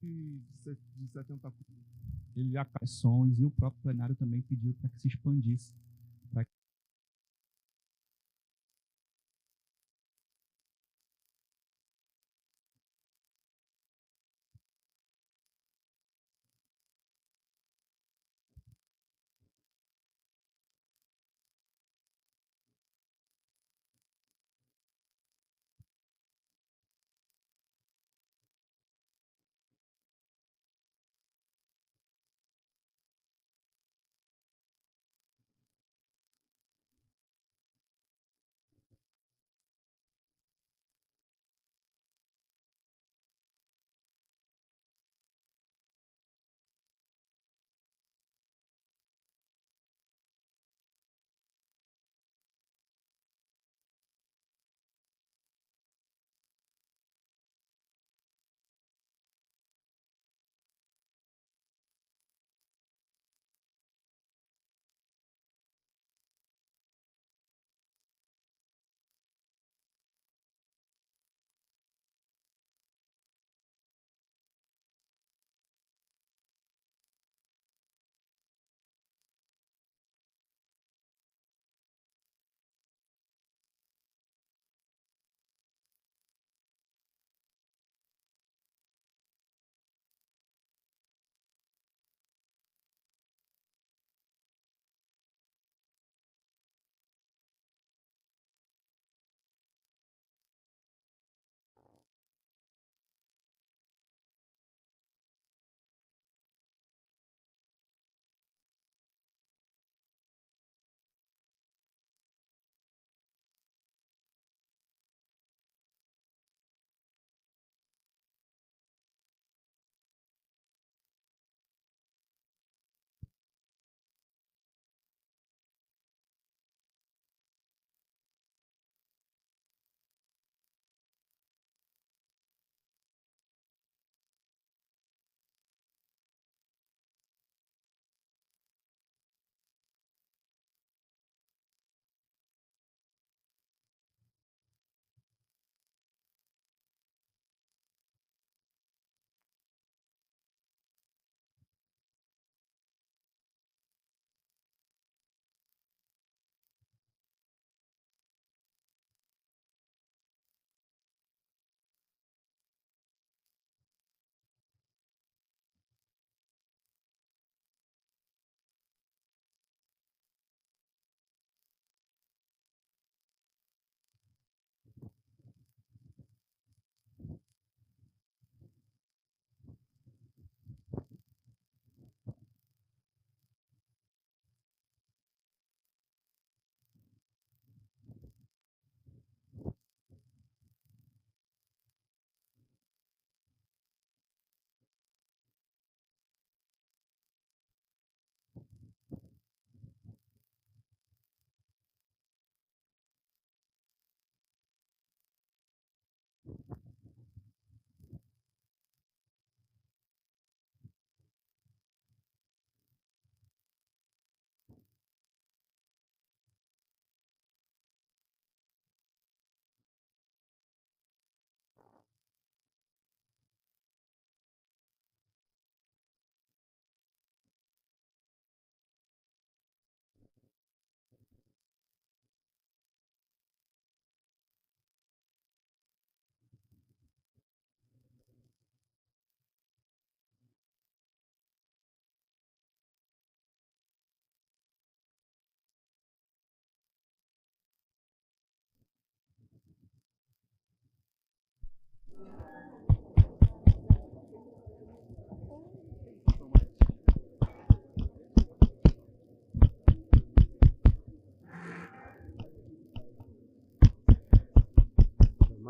de 70 ele acaba sons e o próprio plenário também pediu para que se expandisse.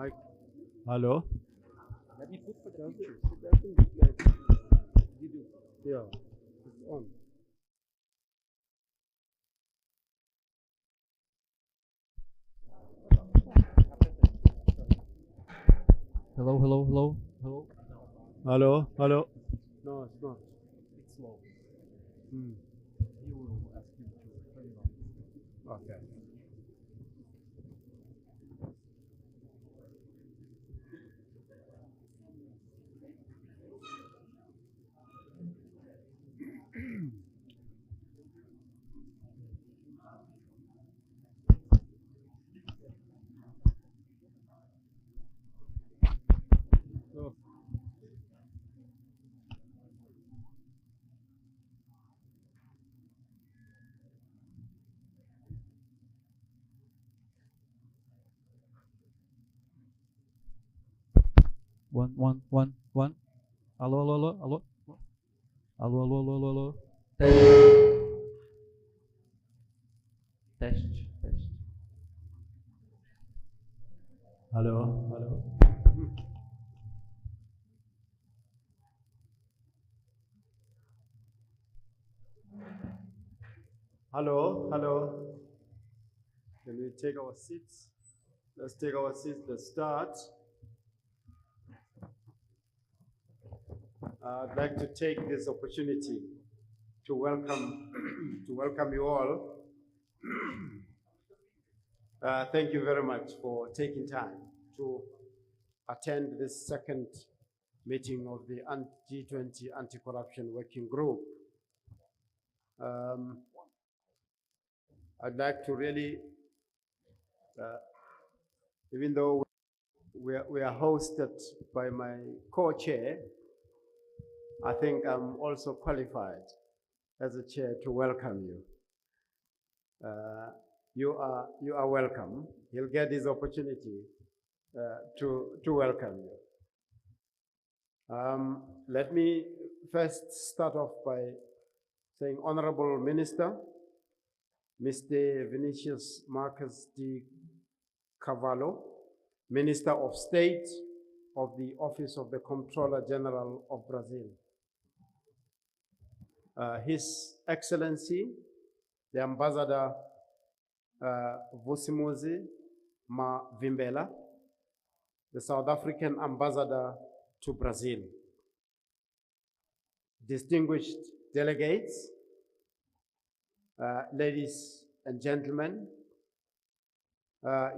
Mike. Hello? Let me put for the picture. Yeah, it's on. Hello, hello, hello, hello. Hello? Hello? No, it's not. It's slow. Hmm. You will ask him to turn it on. Okay. One, one, one, one. Alô, alô, alô, alô. Alô, alô, alô, alô, alô. Teste. Teste, teste. Hello, hello. Hello, hello. Can we take our seats? Let's take our seats. Let's start. I'd like to take this opportunity to welcome you all. Thank you very much for taking time to attend this second meeting of the G20 Anti-Corruption Working Group. I'd like to really, even though we are hosted by my co-chair, I think I'm also qualified as a chair to welcome you. You are welcome. You'll get this opportunity to welcome you. Let me first start off by saying, Honorable Minister, Mr. Vinicius Marcos de Carvalho, Minister of State of the Office of the Comptroller General of Brazil. His Excellency, the Ambassador Vusimuzi Mavimbela, the South African Ambassador to Brazil. Distinguished delegates, ladies and gentlemen,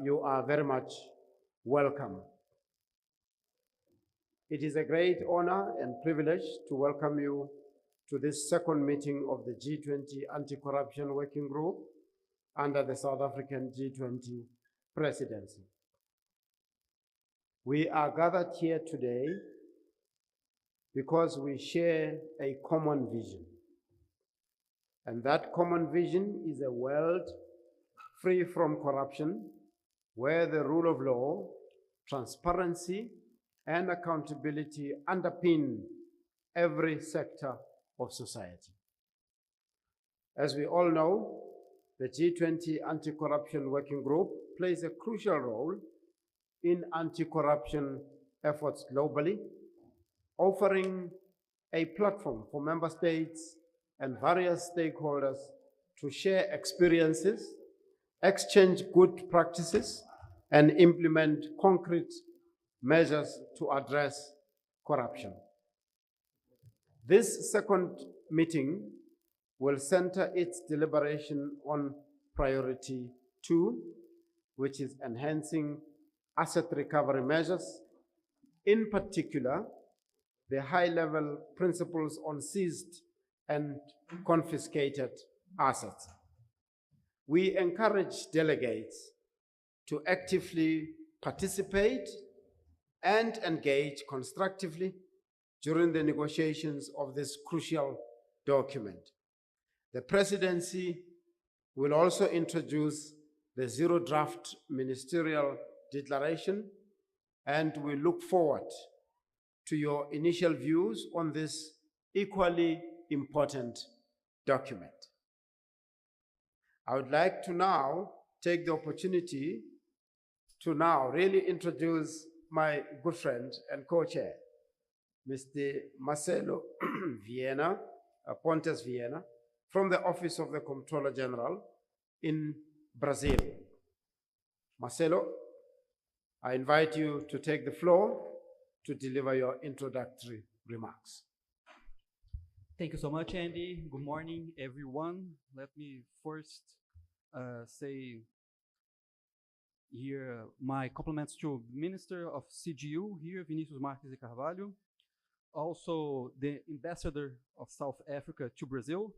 you are very much welcome. It is a great honor and privilege to welcome you to this second meeting of the G20 Anti-Corruption Working Group under the South African G20 presidency. We are gathered here today because we share a common vision. And that common vision is a world free from corruption, where the rule of law, transparency, and accountability underpin every sector of society. As we all know, the G20 Anti-Corruption Working Group plays a crucial role in anti-corruption efforts globally, offering a platform for member states and various stakeholders to share experiences, exchange good practices, and implement concrete measures to address corruption. This second meeting will center its deliberation on priority 2, which is enhancing asset recovery measures, in particular, the high-level principles on seized and confiscated assets. We encourage delegates to actively participate and engage constructively during the negotiations of this crucial document. The presidency will also introduce the Zero Draft Ministerial Declaration, and we look forward to your initial views on this equally important document. I would like to now take the opportunity to now really introduce my good friend and co-chair, Mr. Marcelo Viena, Pontes Viena, from the Office of the Comptroller General in Brazil. Marcelo, I invite you to take the floor to deliver your introductory remarks. Thank you so much, Andy. Good morning, everyone. Let me first say here my compliments to Minister of CGU here, Vinicius Marques de Carvalho, also the Ambassador of South Africa to Brazil,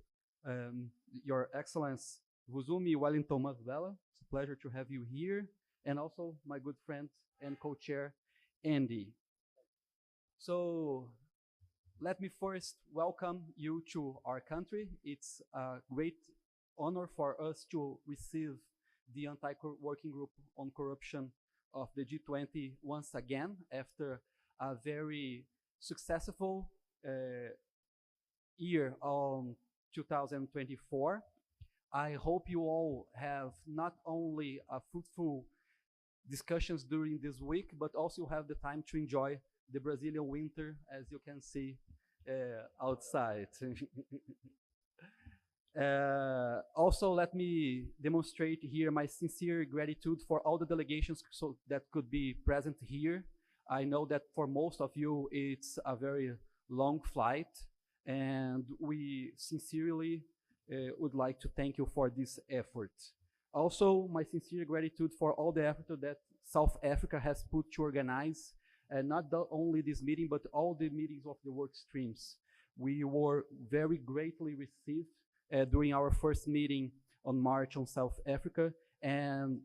Your Excellence Vusumi Wellington Mavimbela. It's a pleasure to have you here, and also my good friend and co-chair, Andy. So let me first welcome you to our country. It's a great honor for us to receive the Anti-Working Group on Corruption of the G20 once again after a very successful year on 2024. I hope you all have not only a fruitful discussions during this week, but also have the time to enjoy the Brazilian winter, as you can see outside. Also, let me demonstrate here my sincere gratitude for all the delegations that could be present here. I know that for most of you, it's a very long flight, and we sincerely would like to thank you for this effort. Also, my sincere gratitude for all the effort that South Africa has put to organize not only this meeting, but all the meetings of the work streams. We were very greatly received during our first meeting on March on South Africa, and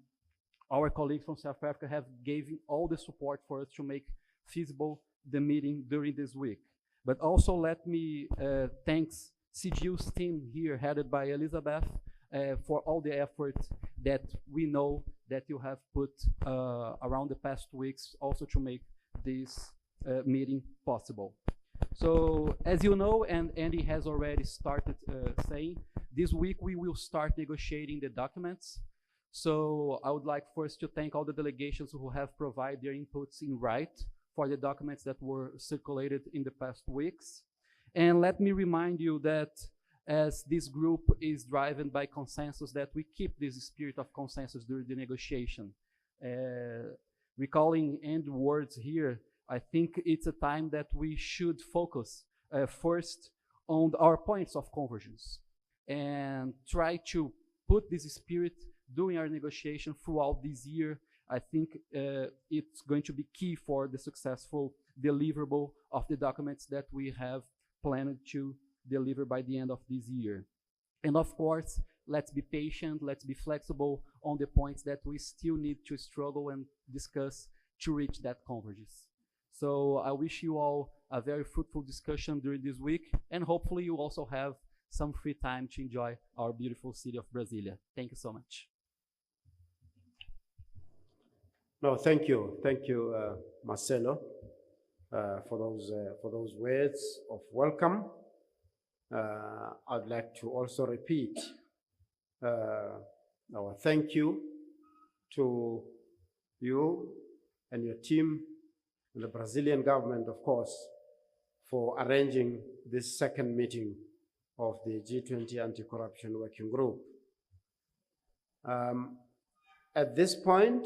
our colleagues from South Africa have given all the support for us to make feasible the meeting during this week. But also let me thank CGU's team here, headed by Elizabeth, for all the effort that we know that you have put around the past weeks also to make this meeting possible. So as you know, and Andy has already started saying, this week we will start negotiating the documents. So I would like first to thank all the delegations who have provided their inputs in right for the documents that were circulated in the past weeks. And let me remind you that as this group is driven by consensus, that we keep this spirit of consensus during the negotiation. Recalling Andy's words here, I think it's a time that we should focus first on our points of convergence and try to put this spirit during our negotiation throughout this year. I think it's going to be key for the successful deliverable of the documents that we have planned to deliver by the end of this year. And of course, let's be patient, let's be flexible on the points that we still need to struggle and discuss to reach that convergence. So I wish you all a very fruitful discussion during this week, and hopefully you also have some free time to enjoy our beautiful city of Brasilia. Thank you so much. No, thank you, Marcelo, for those words of welcome. I'd like to also repeat our thank you to you and your team, and the Brazilian government, of course, for arranging this second meeting of the G20 Anti-Corruption Working Group. At this point,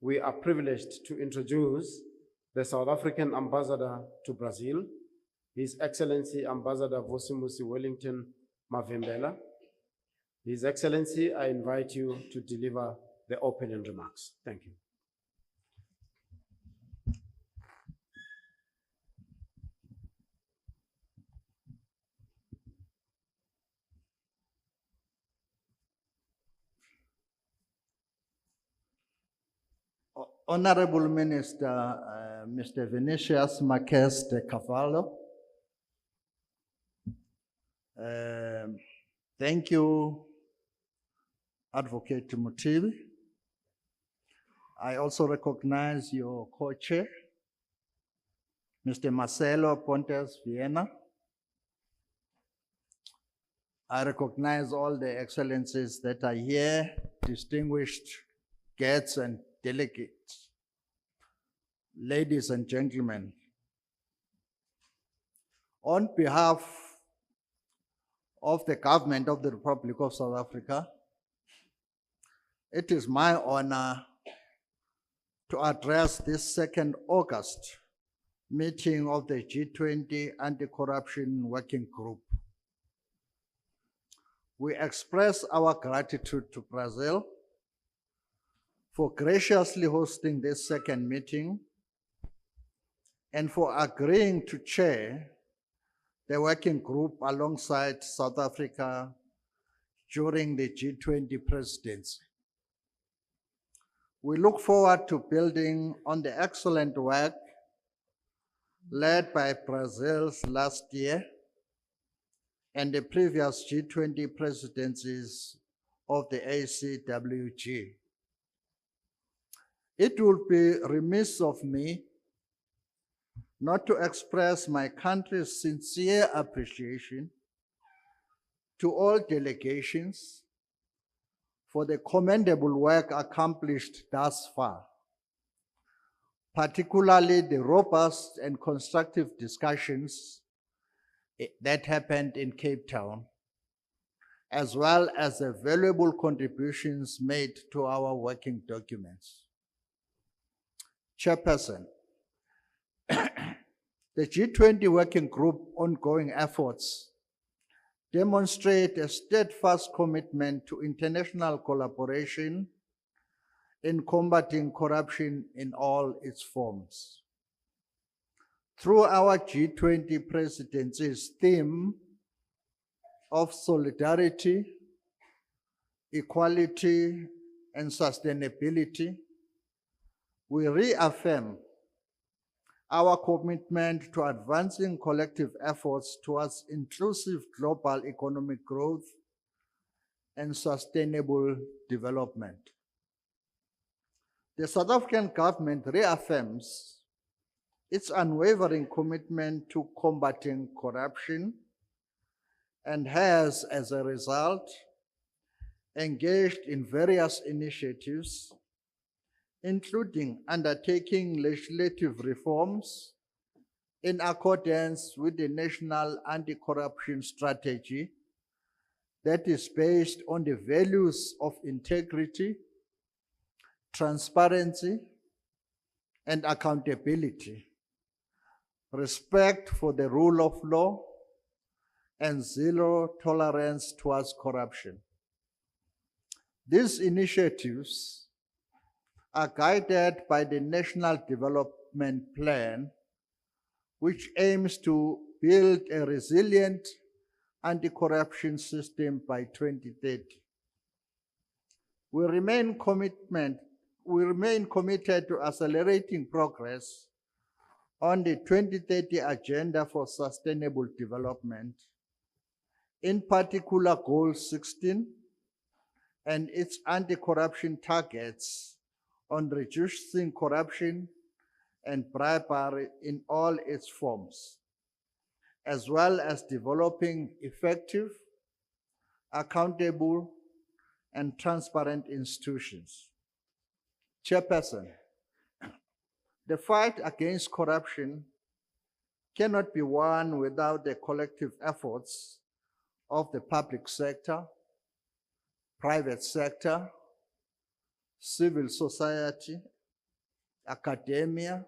we are privileged to introduce the South African Ambassador to Brazil, His Excellency Ambassador Vosimusi Wellington Mavimbela. His Excellency, I invite you to deliver the opening remarks. Thank you. Honorable Minister, Mr. Vinicius Marques de Carvalho, thank you, Advocate Mutivi. I also recognize your co-chair, Mr. Marcelo Pontes Viena. I recognize all the excellencies that are here, distinguished guests and delegates, ladies and gentlemen. On behalf of the government of the Republic of South Africa, it is my honor to address this 2nd August meeting of the G20 Anti-Corruption Working Group. We express our gratitude to Brazil for graciously hosting this 2nd meeting and for agreeing to chair the working group alongside South Africa during the G20 presidency. We look forward to building on the excellent work led by Brazil's last year and the previous G20 presidencies of the ACWG. It will be remiss of me not to express my country's sincere appreciation to all delegations for the commendable work accomplished thus far, particularly the robust and constructive discussions that happened in Cape Town, as well as the valuable contributions made to our working documents. Chairperson, the G20 Working Group ongoing efforts demonstrate a steadfast commitment to international collaboration in combating corruption in all its forms. Through our G20 presidency's theme of solidarity, equality, and sustainability, we reaffirm our commitment to advancing collective efforts towards inclusive global economic growth and sustainable development. The South African government reaffirms its unwavering commitment to combating corruption and has, as a result, engaged in various initiatives, including undertaking legislative reforms in accordance with the National Anti-Corruption Strategy that is based on the values of integrity, transparency, and accountability, respect for the rule of law, and zero tolerance towards corruption. These initiatives are guided by the National Development Plan, which aims to build a resilient anti-corruption system by 2030. We remain committed to accelerating progress on the 2030 Agenda for Sustainable Development, in particular Goal 16 and its anti-corruption targets on reducing corruption and bribery in all its forms, as well as developing effective, accountable, and transparent institutions. Chairperson, the fight against corruption cannot be won without the collective efforts of the public sector, private sector, civil society, academia,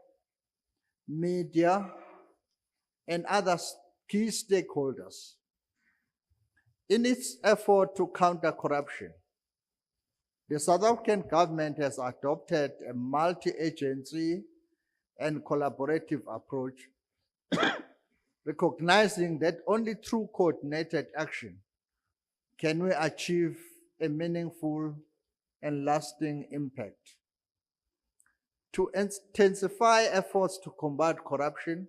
media, and other key stakeholders. In its effort to counter corruption, the South African government has adopted a multi-agency and collaborative approach, recognizing that only through coordinated action can we achieve a meaningful and lasting impact. To intensify efforts to combat corruption,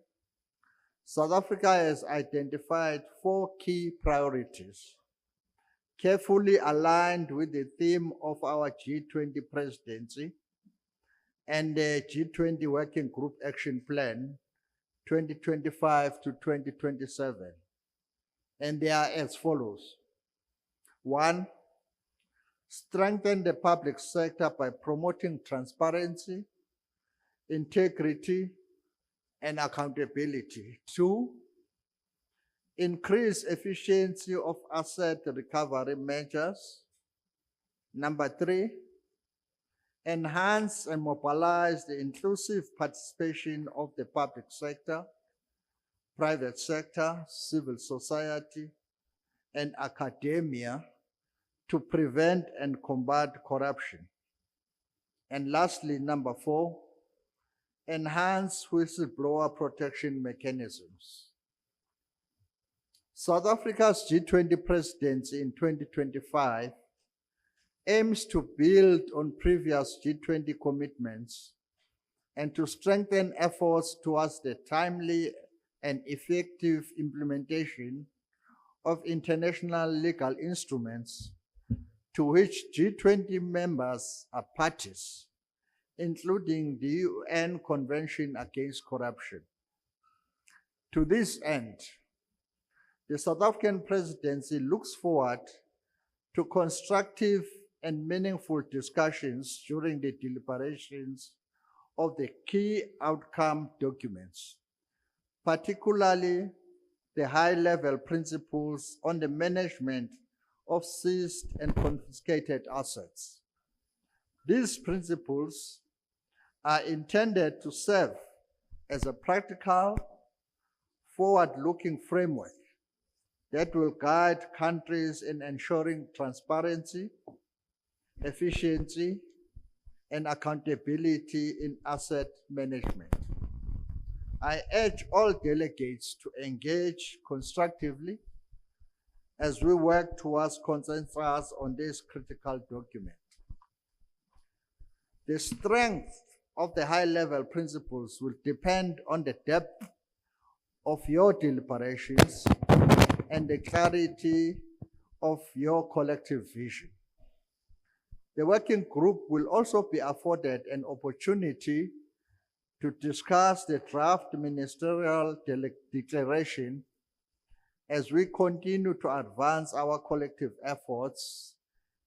South Africa has identified 4 key priorities, carefully aligned with the theme of our G20 presidency and the G20 Working Group Action Plan 2025 to 2027. And they are as follows. 1, strengthen the public sector by promoting transparency, integrity, and accountability. 2, increase efficiency of asset recovery measures. Number 3, enhance and mobilize the inclusive participation of the public sector, private sector, civil society, and academia to prevent and combat corruption. And lastly, number 4, enhance whistleblower protection mechanisms. South Africa's G20 presidency in 2025 aims to build on previous G20 commitments and to strengthen efforts towards the timely and effective implementation of international legal instruments to which G20 members are parties, including the UN Convention Against Corruption. To this end, the South African presidency looks forward to constructive and meaningful discussions during the deliberations of the key outcome documents, particularly the high-level principles on the management of seized and confiscated assets. These principles are intended to serve as a practical, forward-looking framework that will guide countries in ensuring transparency, efficiency, and accountability in asset management. I urge all delegates to engage constructively as we work towards consensus on this critical document. The strength of the high-level principles will depend on the depth of your deliberations and the clarity of your collective vision. The working group will also be afforded an opportunity to discuss the draft ministerial declaration as we continue to advance our collective efforts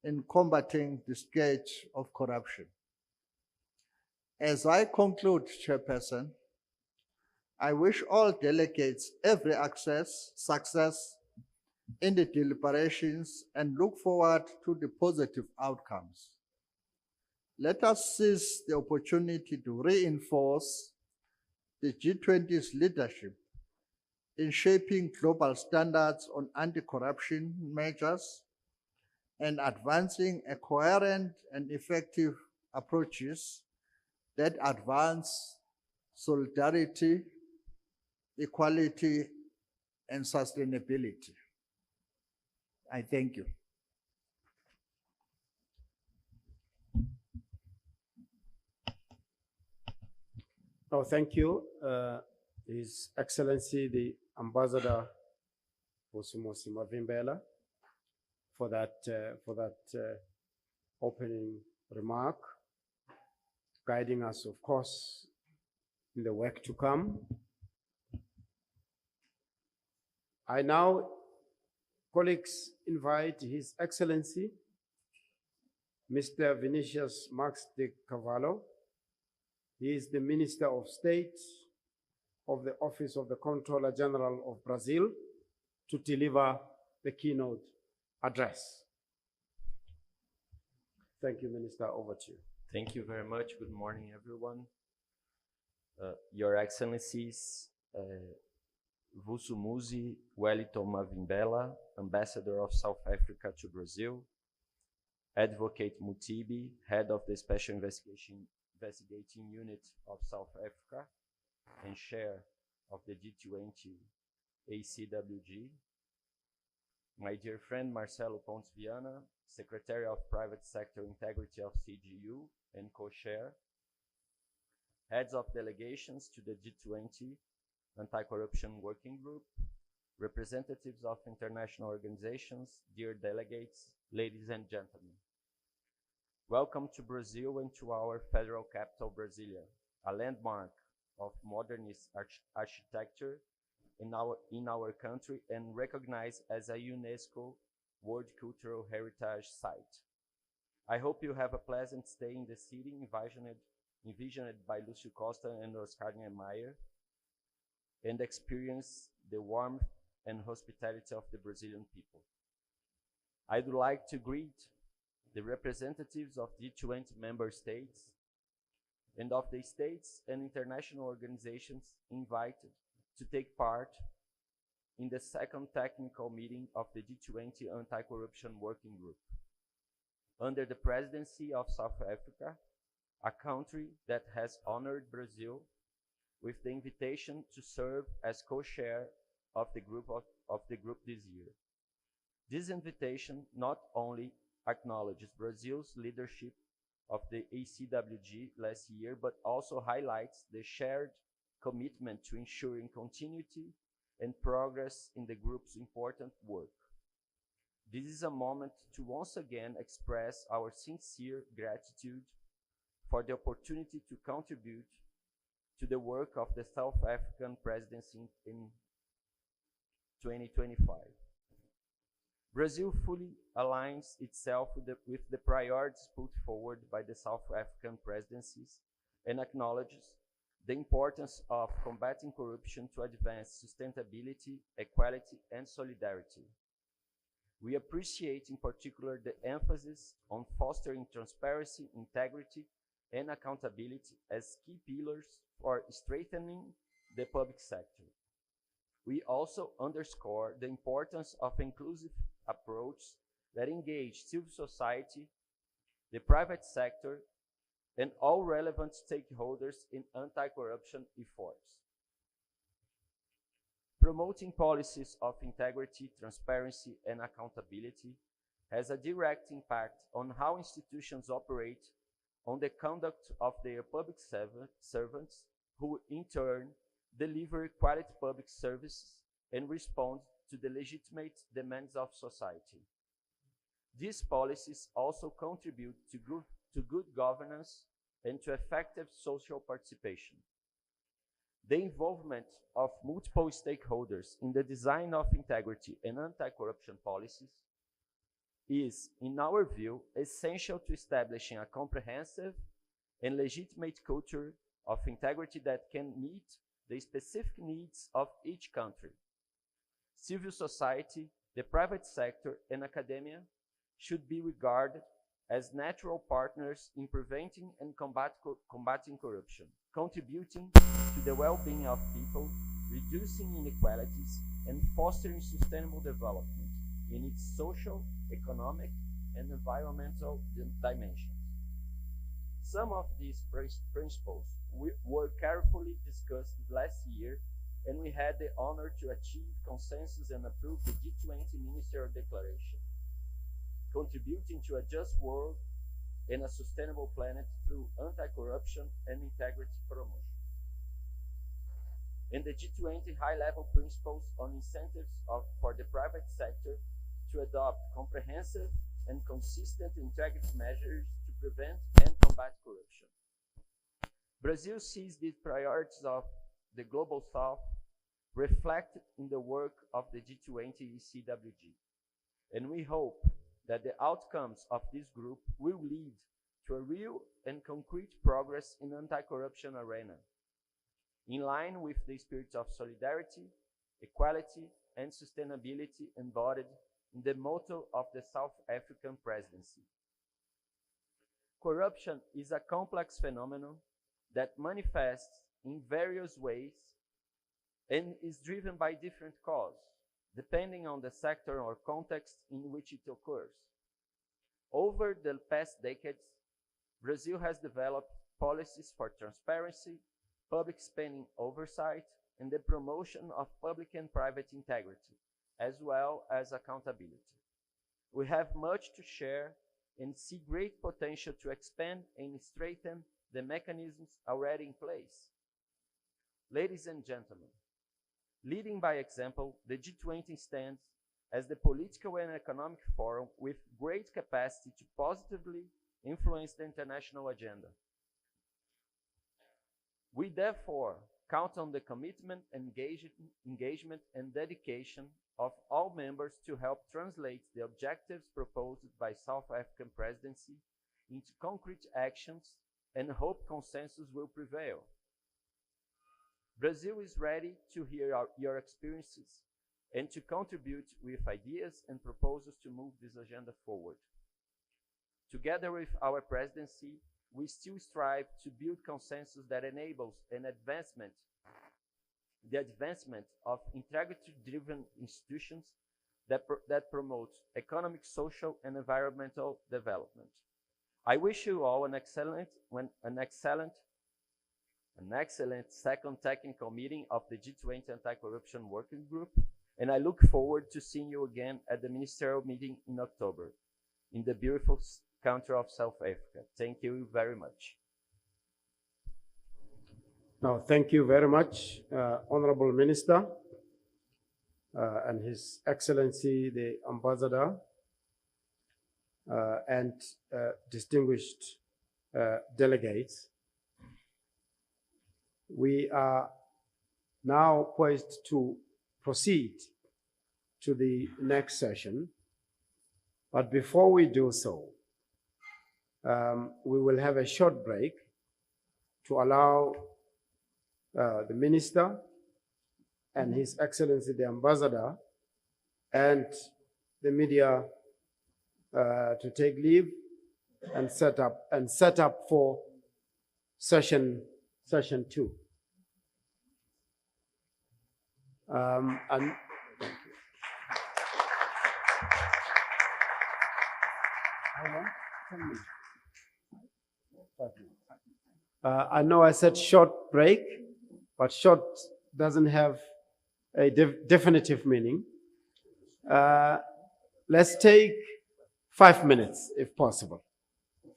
in combating the scourge of corruption. As I conclude, Chairperson, I wish all delegates every success in the deliberations and look forward to the positive outcomes. Let us seize the opportunity to reinforce the G20's leadership in shaping global standards on anti-corruption measures and advancing a coherent and effective approaches that advance solidarity, equality, and sustainability. I thank you. Oh, thank you, His Excellency the Ambassador Vusimusi Mavimbela, for that opening remark, guiding us, of course, in the work to come. I now, colleagues, invite His Excellency, Mr. Vinicius Max de Carvalho. He is the Minister of State of the Office of the Comptroller General of Brazil, to deliver the keynote address. Thank you, Minister. Over to you. Thank you very much. Good morning, everyone. Your Excellencies, Vusimusi Wellington Mavimbela, Ambassador of South Africa to Brazil, Advocate Mutibi, Head of the Special Investigating Unit of South Africa and Chair of the G20 ACWG, my dear friend Marcelo Pontes Viana, Secretary of Private Sector Integrity of CGU and co-chair, heads of delegations to the G20 Anti-Corruption Working Group, representatives of international organizations, dear delegates, ladies and gentlemen. Welcome to Brazil and to our federal capital, Brasilia, a landmark of modernist architecture in our country and recognized as a UNESCO World Cultural Heritage Site. I hope you have a pleasant stay in the city envisioned by Lúcio Costa and Oscar Niemeyer, and experience the warmth and hospitality of the Brazilian people. I would like to greet the representatives of G20 member states and of the states and international organizations invited to take part in the second technical meeting of the G20 Anti-Corruption Working Group, under the presidency of South Africa, a country that has honored Brazil with the invitation to serve as co-chair of the group this year. This invitation not only acknowledges Brazil's leadership of the ACWG last year, but also highlights the shared commitment to ensuring continuity and progress in the group's important work. This is a moment to once again express our sincere gratitude for the opportunity to contribute to the work of the South African presidency in 2025. Brazil fully aligns itself with the priorities put forward by the South African presidencies and acknowledges the importance of combating corruption to advance sustainability, equality, and solidarity. We appreciate in particular the emphasis on fostering transparency, integrity, and accountability as key pillars for strengthening the public sector. We also underscore the importance of inclusive approach that engage civil society, the private sector, and all relevant stakeholders in anti-corruption efforts. Promoting policies of integrity, transparency, and accountability has a direct impact on how institutions operate, on the conduct of their public servants, who in turn deliver quality public services and respond to the legitimate demands of society. These policies also contribute to good governance and to effective social participation. The involvement of multiple stakeholders in the design of integrity and anti-corruption policies is, in our view, essential to establishing a comprehensive and legitimate culture of integrity that can meet the specific needs of each country. Civil society, the private sector, and academia should be regarded as natural partners in preventing and combating corruption, contributing to the well-being of people, reducing inequalities, and fostering sustainable development in its social, economic, and environmental dimensions. Some of these principles were carefully discussed last year, and we had the honor to achieve consensus and approve the G20 Ministerial Declaration, contributing to a just world and a sustainable planet through anti-corruption and integrity promotion. And the G20 high-level principles on incentives for the private sector to adopt comprehensive and consistent integrity measures to prevent and combat corruption. Brazil sees these priorities of the Global South reflected in the work of the G20 ECWG, and we hope that the outcomes of this group will lead to a real and concrete progress in anti-corruption arena, in line with the spirit of solidarity, equality, and sustainability embodied in the motto of the South African presidency. Corruption is a complex phenomenon that manifests in various ways and is driven by different causes, depending on the sector or context in which it occurs. Over the past decades, Brazil has developed policies for transparency, public spending oversight, and the promotion of public and private integrity, as well as accountability. We have much to share and see great potential to expand and strengthen the mechanisms already in place. Ladies and gentlemen, leading by example, the G20 stands as the political and economic forum with great capacity to positively influence the international agenda. We therefore count on the commitment, engagement, and dedication of all members to help translate the objectives proposed by South African presidency into concrete actions and hope consensus will prevail. Brazil is ready to hear your experiences and to contribute with ideas and proposals to move this agenda forward. Together with our presidency, we still strive to build consensus that enables the advancement of integrity-driven institutions that promote economic, social, and environmental development. I wish you all an excellent second technical meeting of the G20 Anti-Corruption Working Group, and I look forward to seeing you again at the ministerial meeting in October in the beautiful country of South Africa. Thank you very much. No, thank you very much, Honorable Minister and His Excellency the Ambassador and distinguished delegates. we are now poised to proceed to the next session. But before we do so, we will have a short break to allow the Minister and His Excellency the Ambassador and the media to take leave and set up for session 2. And thank you. How long? 10 minutes. 5 minutes. I know I said short break, but short doesn't have a definitive meaning. Let's take 5 minutes if possible.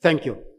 Thank you.